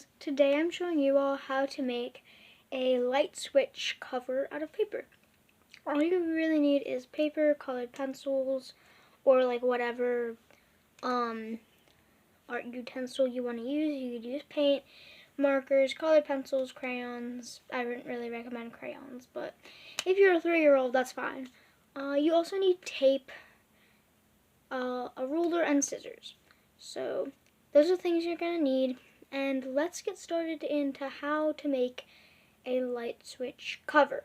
guys, today I'm showing you all how to make a light switch cover out of paper. All you really need is paper, colored pencils, or like whatever art utensil you want to use. You could use paint, markers, colored pencils, crayons. I wouldn't really recommend crayons, but if you're a 3-year-old, that's fine. You also need tape, a ruler, and scissors. So those are things you're going to need. And let's get started into how to make a light switch cover.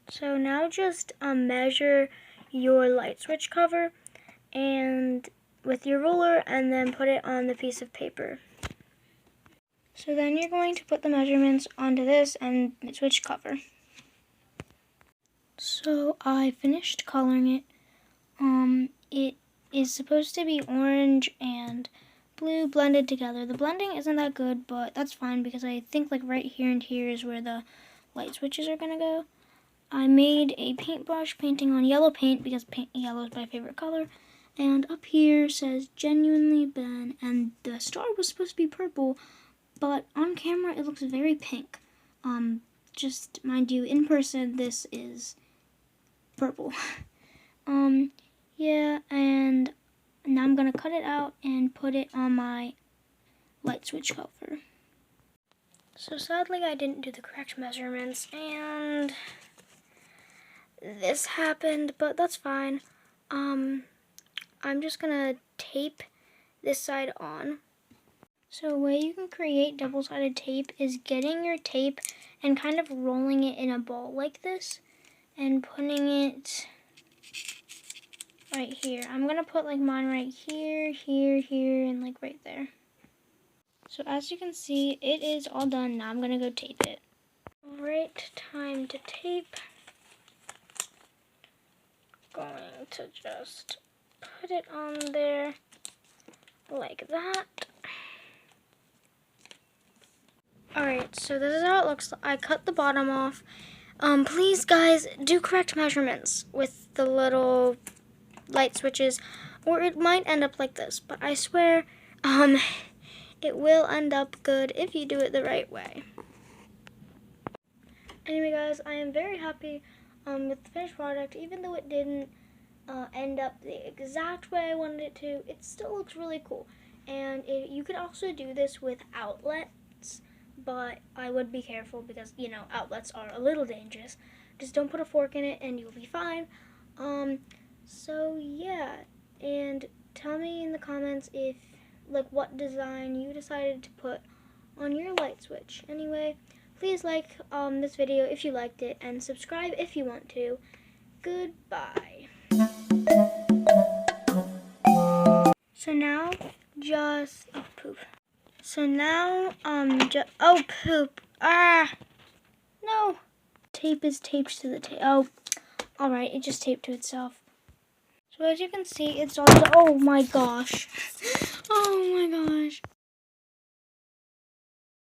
So now just measure your light switch cover and with your ruler, and then put it on the piece of paper. So then you're going to put the measurements onto this and switch cover. So I finished coloring it. It is supposed to be orange and blue blended together. The blending isn't that good, but that's fine because I think like right here and here is where the light switches are gonna go. I made a paintbrush painting on yellow paint because yellow is my favorite color. And up here says Genuinely Ben, and the star was supposed to be purple, but on camera it looks very pink. Just mind you, in person this is purple. Yeah, and now I'm gonna cut it out and put it on my light switch cover. So sadly I didn't do the correct measurements and this happened, but that's fine. I'm just gonna tape this side on. So a way you can create double-sided tape is getting your tape and kind of rolling it in a ball like this and putting it right here. I'm gonna put like mine right here, here, and like right there. So as you can see, it is all done. Now I'm gonna go tape it. Alright, time to tape. Going to just put it on there like that. Alright, so this is how it looks. I cut the bottom off. Please guys, do correct measurements with the little light switches, or it might end up like this, but I swear, it will end up good if you do it the right way. Anyway guys, I am very happy with the finished product. Even though it didn't end up the exact way I wanted it to, it still looks really cool. And you could also do this with outlets, but I would be careful because, you know, outlets are a little dangerous. Just don't put a fork in it and you'll be fine. So yeah, and tell me in the comments if, like, what design you decided to put on your light switch. Anyway, please like this video if you liked it, and subscribe if you want to. Goodbye. So now, just, oh poop. So now, oh poop. Ah, no. Tape is taped to the tape. Oh, alright, it just taped to itself. So as you can see, it's all, oh my gosh. Oh my gosh.